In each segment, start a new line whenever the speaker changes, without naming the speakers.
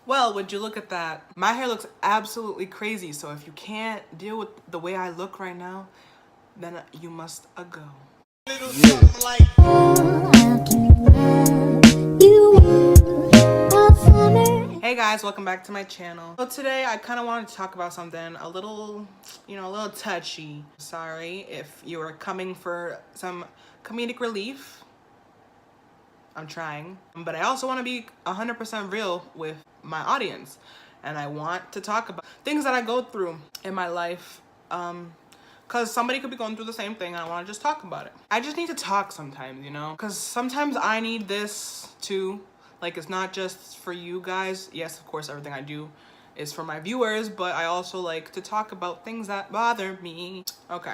Well, would you look at that? My hair looks absolutely crazy, so if you can't deal with the way I look right now, then you must go. Hey guys, welcome back to my channel. So today I kind of wanted to talk about something a little, a little touchy. Sorry if you are coming for some comedic relief. I'm trying, but I also want to be 100% real with my audience, and I want to talk about things that I go through in my life, because somebody could be going through the same thing and I want to just talk about it. I just need to talk sometimes, because sometimes I need this too. Like, it's not just for you guys. Yes, of course, everything I do is for my viewers, but I also like to talk about things that bother me. Okay,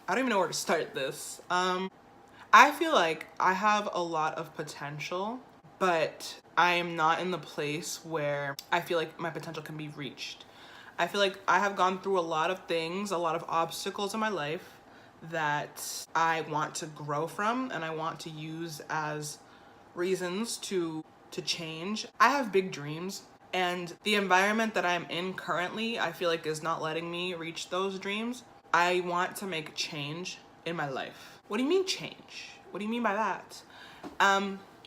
I don't even know where to start this. I feel like I have a lot of potential, but I am not in the place where I feel like my potential can be reached. I feel like I have gone through a lot of things, a lot of obstacles in my life that I want to grow from and I want to use as reasons to change. I have big dreams, and the environment that I'm in currently, I feel like is not letting me reach those dreams. I want to make change in my life. What do you mean change? What do you mean by that?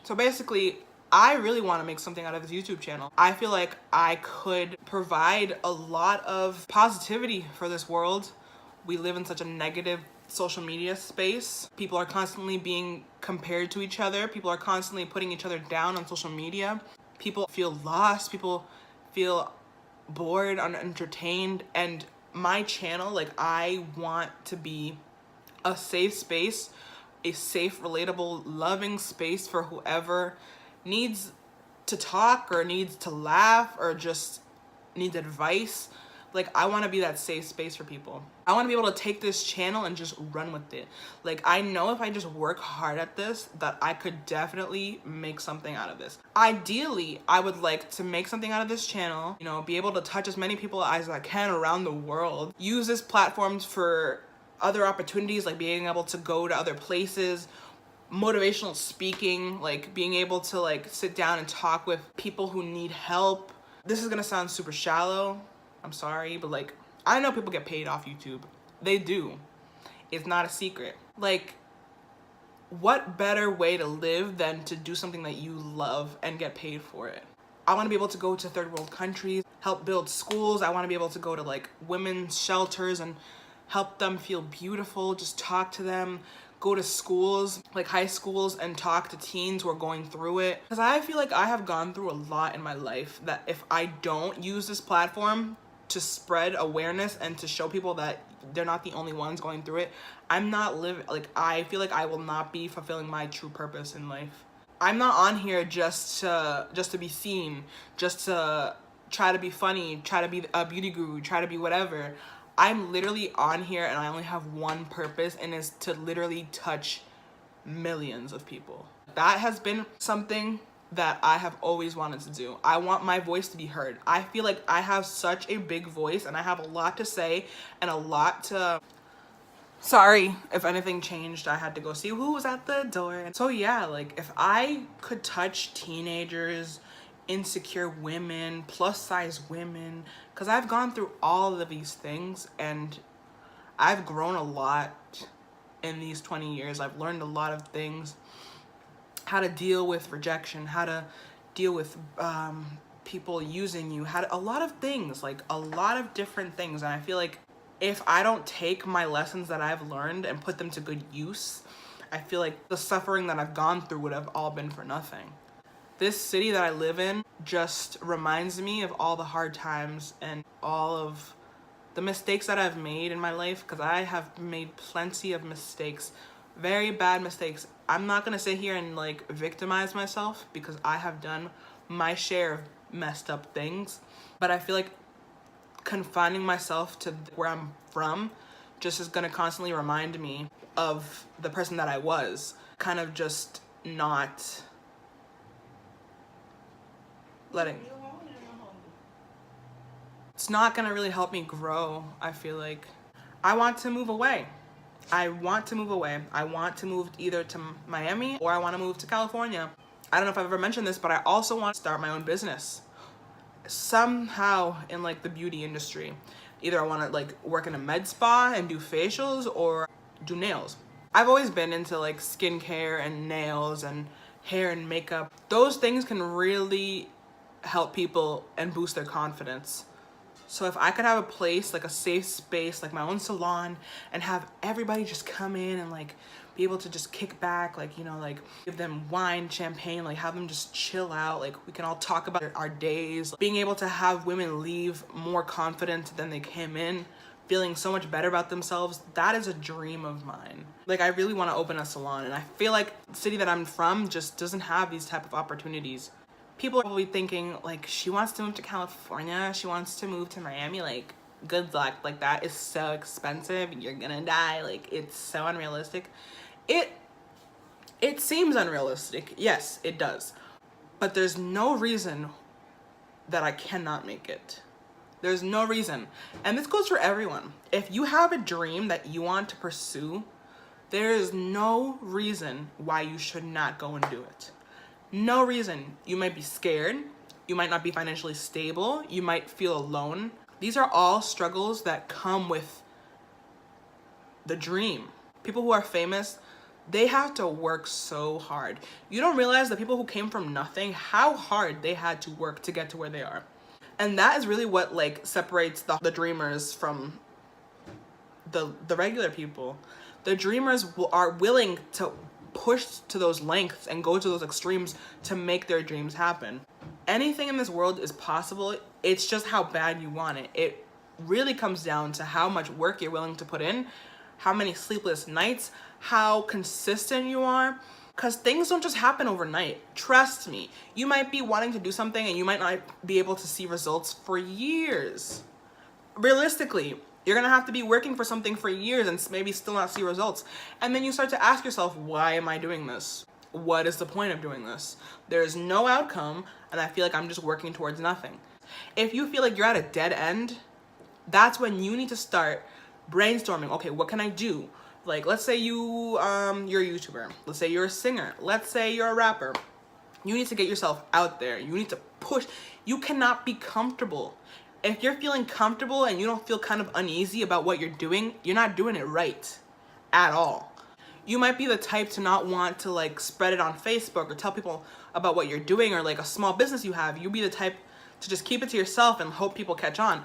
So basically, I really want to make something out of this YouTube channel. I feel like I could provide a lot of positivity for this world. We live in such a negative social media space. People are constantly being compared to each other. People are constantly putting each other down on social media. People feel lost. People feel bored, unentertained. And my channel, like, I want to be a safe space, a safe, relatable, loving space for whoever needs to talk or needs to laugh or just needs advice. Like, I want to be that safe space for people. I want to be able to take this channel and just run with it. Like, I know if I just work hard at this, that I could definitely make something out of this. Ideally, I would like to make something out of this channel, be able to touch as many people as I can around the world. Use this platform for other opportunities, like being able to go to other places, motivational speaking, like being able to like sit down and talk with people who need help. This is gonna sound super shallow, I'm sorry, but like, I know people get paid off YouTube. They do. It's not a secret. Like, what better way to live than to do something that you love and get paid for it? I want to be able to go to third world countries, help build schools. I want to be able to go to like women's shelters and help them feel beautiful, just talk to them, go to schools, like high schools, and talk to teens who are going through it. Because I feel like I have gone through a lot in my life that if I don't use this platform to spread awareness and to show people that they're not the only ones going through it, I'm not living, like, I feel like I will not be fulfilling my true purpose in life. I'm not on here just to be seen, just to try to be funny, try to be a beauty guru, try to be whatever. I'm literally on here and I only have one purpose, and it's to literally touch millions of people. That has been something that I have always wanted to do. I want my voice to be heard. I feel like I have such a big voice and I have a lot to say and a lot to... Sorry if anything changed. I had to go see who was at the door. So yeah, like, if I could touch teenagers, insecure women, plus size women, because I've gone through all of these things and I've grown a lot in these 20 years. I've learned a lot of things, how to deal with rejection, how to deal with people using you, a lot of things, like a lot of different things. And I feel like if I don't take my lessons that I've learned and put them to good use, I feel like the suffering that I've gone through would have all been for nothing. This city that I live in just reminds me of all the hard times and all of the mistakes that I've made in my life, because I have made plenty of mistakes, very bad mistakes. I'm not gonna sit here and like victimize myself because I have done my share of messed up things, but I feel like confining myself to where I'm from just is gonna constantly remind me of the person that I was, kind of just not letting... It's not gonna really help me grow. I feel like I want to move away. I want to move away. I want to move either to Miami or I want to move to California. I don't know if I've ever mentioned this, but I also want to start my own business. somehow in like the beauty industry. Either I want to like work in a med spa and do facials or do nails. I've always been into like skincare and nails and hair and makeup. Those things can really help people and boost their confidence. So if I could have a place, like a safe space, like my own salon, and have everybody just come in and like be able to just kick back, like, you know, like give them wine, champagne, like have them just chill out, like we can all talk about our days. Being able to have women leave more confident than they came in, feeling so much better about themselves, that is a dream of mine. Like I really want to open a salon, and I feel like the city that I'm from just doesn't have these type of opportunities. People are probably thinking like, she wants to move to California, she wants to move to Miami, like good luck, like that is so expensive, you're gonna die, like it's so unrealistic. It seems unrealistic, yes it does, but there's no reason that I cannot make it. There's no reason. And this goes for everyone. If you have a dream that you want to pursue, there is no reason why you should not go and do it. No reason. You might be scared, you might not be financially stable, you might feel alone. These are all struggles that come with the dream. People who are famous, they have to work so hard. You don't realize the people who came from nothing, how hard they had to work to get to where they are. And that is really what like separates the dreamers from the regular people. The dreamers are willing to push to those lengths and go to those extremes to make their dreams happen. Anything in this world is possible. It's just how bad you want it. It really comes down to how much work you're willing to put in, how many sleepless nights, how consistent you are. Because things don't just happen overnight. Trust me. You might be wanting to do something and you might not be able to see results for years. Realistically, you're gonna have to be working for something for years and maybe still not see results. And then you start to ask yourself, why am I doing this? What is the point of doing this? There's no outcome, and I feel like I'm just working towards nothing. If you feel like you're at a dead end, that's when you need to start brainstorming. Okay, what can I do? Like, let's say you're a YouTuber. Let's say you're a singer. Let's say you're a rapper. You need to get yourself out there. You need to push. You cannot be comfortable. If you're feeling comfortable and you don't feel kind of uneasy about what you're doing, you're not doing it right at all. You might be the type to not want to like spread it on Facebook or tell people about what you're doing, or like a small business you have. You'll be the type to just keep it to yourself and hope people catch on.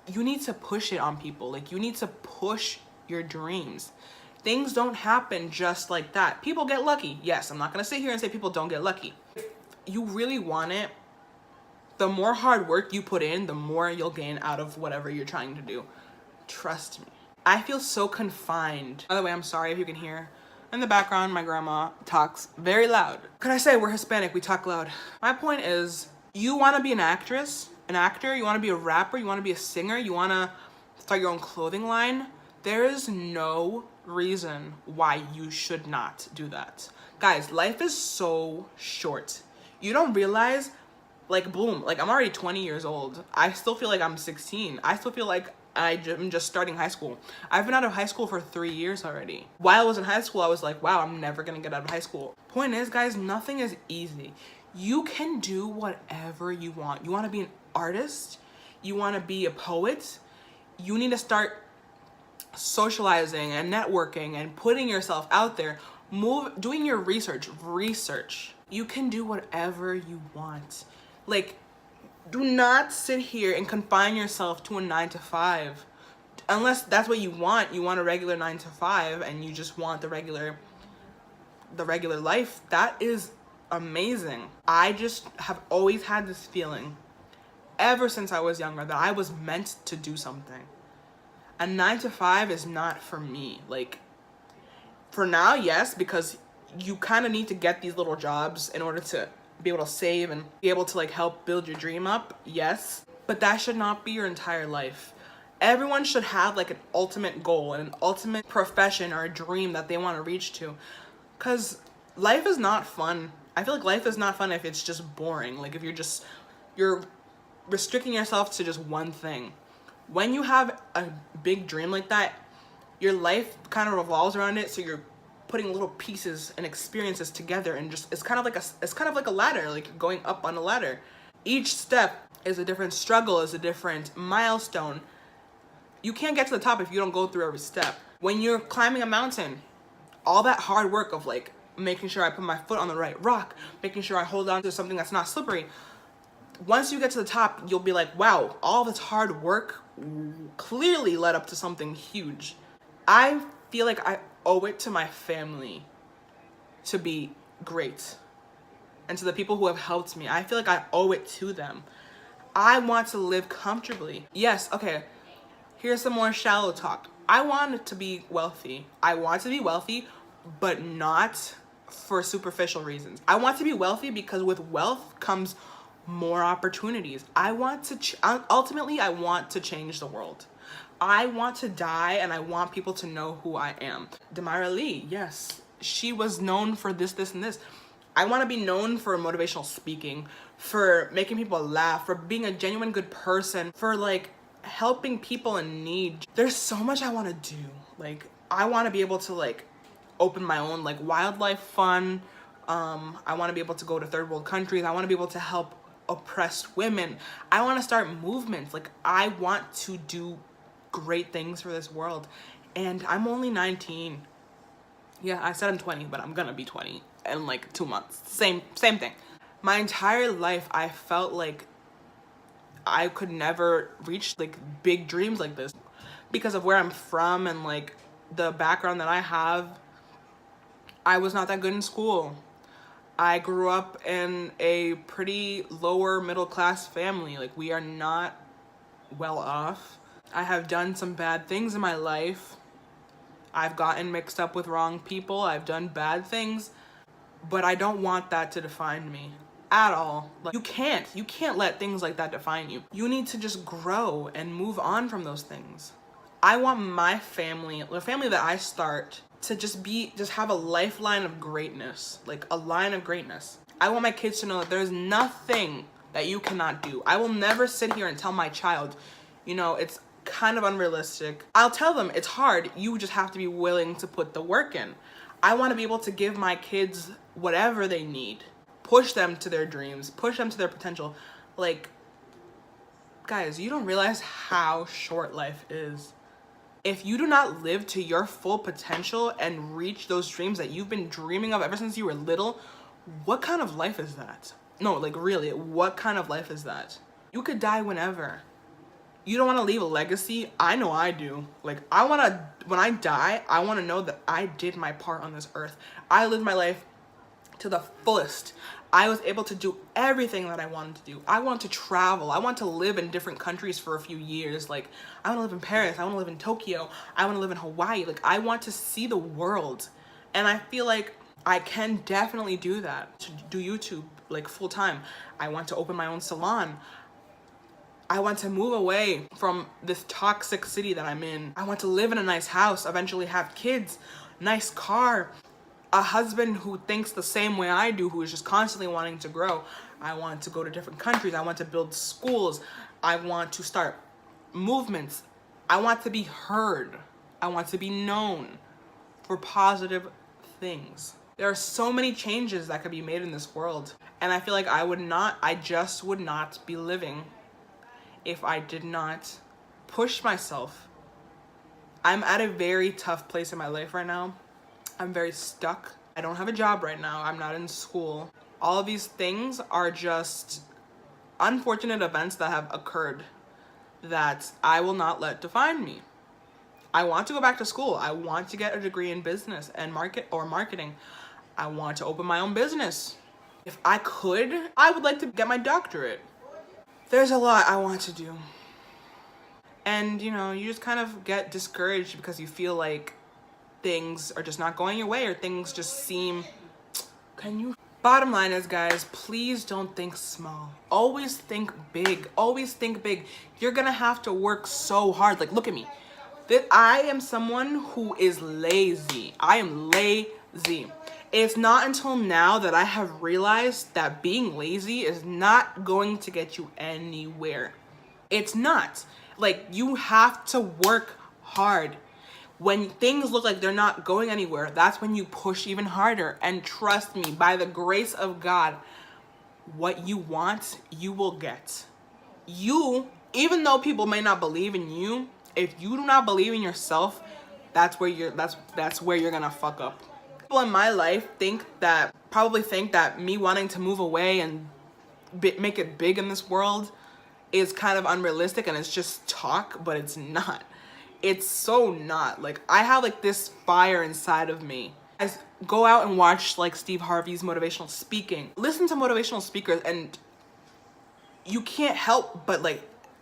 You need to push it on people. Like, you need to push your dreams. Things don't happen just like that. People get lucky. Yes, I'm not gonna sit here and say people don't get lucky. If you really want it, the more hard work you put in, the more you'll gain out of whatever you're trying to do. Trust me. I feel so confined. By the way, I'm sorry if you can hear in the background, my grandma talks very loud. Could I say we're Hispanic, we talk loud. My point is, you wanna be an actress, an actor, you wanna be a rapper, you wanna be a singer, you wanna start your own clothing line, there is no reason why you should not do that. Guys, life is so short. You don't realize, like, boom, like I'm already 20 years old. I still feel like I'm 16. I still feel like I'm just starting high school. I've been out of high school for 3 years already. While I was in high school, I was like, wow, I'm never gonna get out of high school. Point is, guys, nothing is easy. You can do whatever you want. You wanna be an artist? You wanna be a poet? You need to start socializing and networking and putting yourself out there. Doing your research. You can do whatever you want. Like, do not sit here and confine yourself to a 9 to 5. Unless that's what you want. You want a regular 9 to 5 and you just want the regular life. That is amazing. I just have always had this feeling ever since I was younger that I was meant to do something. A 9 to 5 is not for me. Like, for now, yes, because you kind of need to get these little jobs in order to be able to save and be able to like help build your dream up, yes, but that should not be your entire life. Everyone should have like an ultimate goal and an ultimate profession or a dream that they want to reach to, because life is not fun. I feel like life is not fun if it's just boring. Like, if you're restricting yourself to just one thing. When you have a big dream like that, your life kind of revolves around it, so you're putting little pieces and experiences together, and just it's kind of like a ladder, like you're going up on a ladder. Each step is a different struggle, is a different milestone. You can't get to the top if you don't go through every step. When you're climbing a mountain, all that hard work of like making sure I put my foot on the right rock, making sure I hold on to something that's not slippery. Once you get to the top, you'll be like, wow, all this hard work clearly led up to something huge. I feel like I owe it to my family to be great. And to the people who have helped me, I feel like I owe it to them. I want to live comfortably. Yes, okay, here's some more shallow talk. I want to be wealthy. I want to be wealthy, but not for superficial reasons. I want to be wealthy because with wealth comes more opportunities. I want to, ultimately, I want to change the world. I want to die and I want people to know who I am. Demiladomi, yes, she was known for this, this, and this. I want to be known for motivational speaking, for making people laugh, for being a genuine good person, for like helping people in need. There's so much I want to do. Like, I want to be able to like open my own like wildlife fund. I want to be able to go to third world countries. I want to be able to help oppressed women. I want to start movements. Like, I want to do great things for this world. And I'm only 19. Yeah, I said I'm 20, but I'm gonna be 20 in like 2 months. Same thing. My entire life, I felt like I could never reach like big dreams like this because of where I'm from and like the background that I have. I was not that good in school. I grew up in a pretty lower middle class family. Like, we are not well off. I have done some bad things in my life. I've gotten mixed up with wrong people. I've done bad things, but I don't want that to define me at all. Like, you can't let things like that define you. You need to just grow and move on from those things. I want my family, the family that I start, to just have a lifeline of greatness, like a line of greatness. I want my kids to know that there's nothing that you cannot do. I will never sit here and tell my child, you know, it's kind of unrealistic. I'll tell them it's hard. You just have to be willing to put the work in. I want to be able to give my kids whatever they need, push them to their dreams, push them to their potential. Like, guys, you don't realize how short life is. If you do not live to your full potential and reach those dreams that you've been dreaming of ever since you were little, what kind of life is that? No, like, really, what kind of life is that? You could die whenever. You don't want to leave a legacy? I know I do. Like, when I die, I want to know that I did my part on this earth. I lived my life to the fullest. I was able to do everything that I wanted to do. I want to travel. I want to live in different countries for a few years. Like, I want to live in Paris. I want to live in Tokyo. I want to live in Hawaii. Like, I want to see the world. And I feel like I can definitely do that. To do YouTube like full time. I want to open my own salon. I want to move away from this toxic city that I'm in. I want to live in a nice house, eventually have kids, nice car, a husband who thinks the same way I do, who is just constantly wanting to grow. I want to go to different countries. I want to build schools. I want to start movements. I want to be heard. I want to be known for positive things. There are so many changes that could be made in this world. And I feel like I just would not be living if I did not push myself. I'm at a very tough place in my life right now. I'm very stuck. I don't have a job right now. I'm not in school. All of these things are just unfortunate events that have occurred that I will not let define me. I want to go back to school. I want to get a degree in business and marketing. I want to open my own business. If I could, I would like to get my doctorate. There's a lot I want to do. And, you know, you just kind of get discouraged because you feel like things are just not going your way, or things just seem... Bottom line is, guys, please don't think small. Always think big. Always think big. You're gonna have to work so hard. Like, look at me. I am someone who is lazy. I am lazy. It's not until now that I have realized that being lazy is not going to get you anywhere. It's not. Like, you have to work hard. When things look like they're not going anywhere, that's when you push even harder. And trust me, by the grace of God, what you want, you will get. you, even though people may not believe in you, if you do not believe in yourself, that's where you're gonna fuck up. People in my life probably think that me wanting to move away and make it big in this world is kind of unrealistic and it's just talk, but it's not. It's so not. Like, I have like this fire inside of me. I go out and watch like Steve Harvey's motivational speaking. Listen to motivational speakers and you can't help but like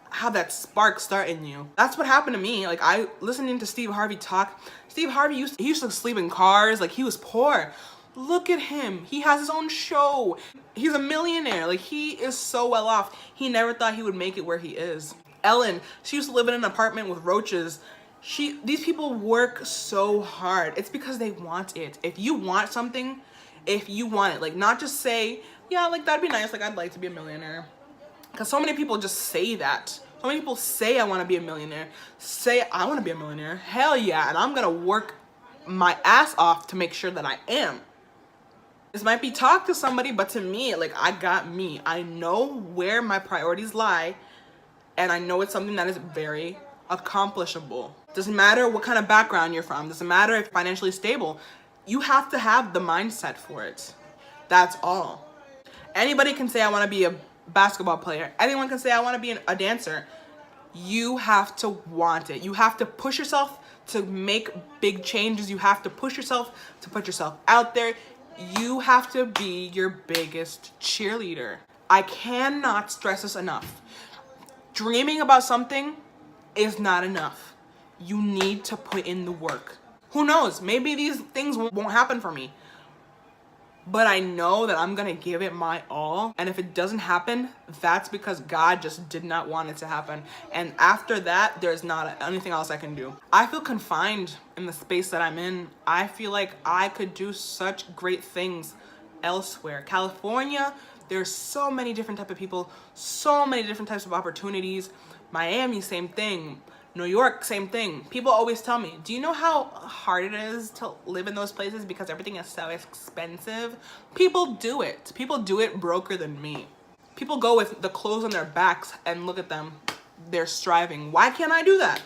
have that spark start in you. That's what happened to me. Like, I listening to Steve Harvey talk. Steve Harvey used to sleep in cars. Like, he was poor. Look at him. He has his own show. He's a millionaire. Like, he is so well off. He never thought he would make it where he is. Ellen, she used to live in an apartment with roaches. These people work so hard. It's because they want it. If you want something, if you want it, like, not just say, yeah, like, that'd be nice. Like, I'd like to be a millionaire. Because so many people just say that. So many people say, I want to be a millionaire. Say, I want to be a millionaire. Hell yeah. And I'm going to work my ass off to make sure that I am. This might be talk to somebody, but to me, like, I got me. I know where my priorities lie. And I know it's something that is very accomplishable. Doesn't matter what kind of background you're from. Doesn't matter if you're financially stable. You have to have the mindset for it. That's all. Anybody can say, I want to be a basketball player. Anyone can say, I want to be a dancer. You have to want it. You have to push yourself to make big changes. You have to push yourself to put yourself out there. You have to be your biggest cheerleader. I cannot stress this enough. Dreaming about something is not enough. You need to put in the work. Who knows? Maybe these things won't happen for me. But I know that I'm gonna give it my all. And if it doesn't happen, that's because God just did not want it to happen. And after that, there's not anything else I can do. I feel confined in the space that I'm in. I feel like I could do such great things elsewhere. California, there's so many different types of people, so many different types of opportunities. Miami, same thing. New York, same thing. People always tell me, do you know how hard it is to live in those places because everything is so expensive? People do it. People do it broker than me. People go with the clothes on their backs and look at them. They're striving. Why can't I do that?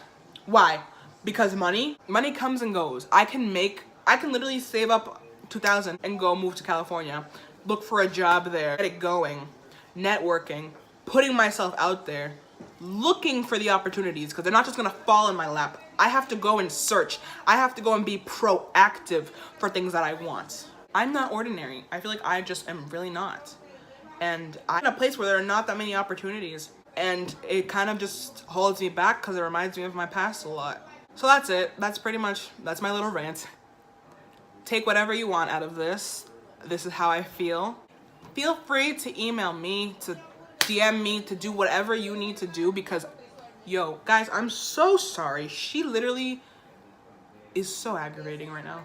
Why? Because money comes and goes. I can literally save up $2,000 and go move to California, look for a job there, get it going, networking, putting myself out there, looking for the opportunities, because they're not just gonna fall in my lap. I have to go and search. I have to go and be proactive for things that I want. I'm not ordinary. I feel like I just am really not. And I'm in a place where there are not that many opportunities. And it kind of just holds me back because it reminds me of my past a lot. So that's it. That's my little rant. Take whatever you want out of this. This is how I feel. Feel free to email me, to DM me, to do whatever you need to do, because yo, guys, I'm so sorry. She literally is so aggravating right now.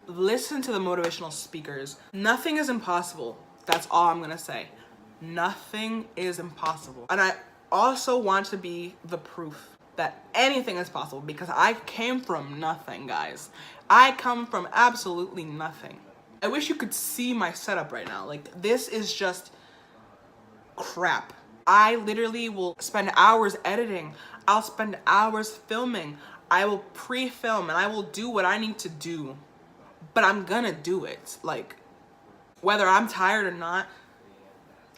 Listen to the motivational speakers. Nothing is impossible. That's all I'm gonna say. Nothing is impossible. And I also want to be the proof that anything is possible, because I came from nothing, guys. I come from absolutely nothing. I wish you could see my setup right now. Like, this is just crap. I literally will spend hours editing. I'll spend hours filming. I will pre-film and I will do what I need to do. But I'm gonna do it. Like, whether I'm tired or not,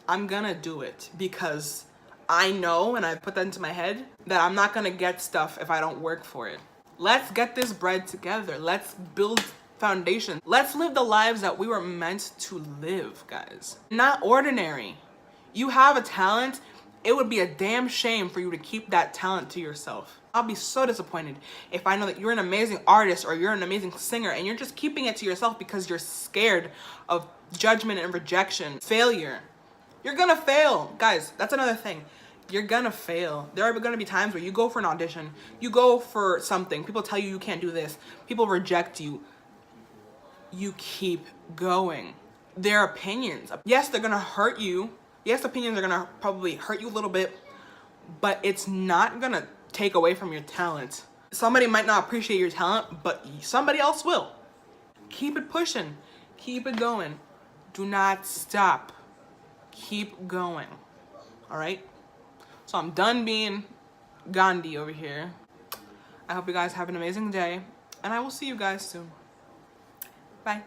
I'm gonna do it, because I know, and I put that into my head, that I'm not gonna get stuff if I don't work for it. Let's get this bread together. Let's build foundation. Let's live the lives that we were meant to live, guys. Not ordinary. You have a talent. It would be a damn shame for you to keep that talent to yourself. I'll be so disappointed if I know that you're an amazing artist or you're an amazing singer and you're just keeping it to yourself because you're scared of judgment and rejection, failure. You're gonna fail. Guys, that's another thing. You're gonna fail. There are gonna be times where you go for an audition, you go for something, people tell you you can't do this, people reject you. You keep going. Their opinions, yes, they're gonna hurt you. Yes, opinions are gonna probably hurt you a little bit, but it's not gonna take away from your talent. Somebody might not appreciate your talent, but somebody else will. Keep it pushing. Keep it going. Do not stop. Keep going. All right. So I'm done being Gandhi over here. I hope you guys have an amazing day, and I will see you guys soon. Bye.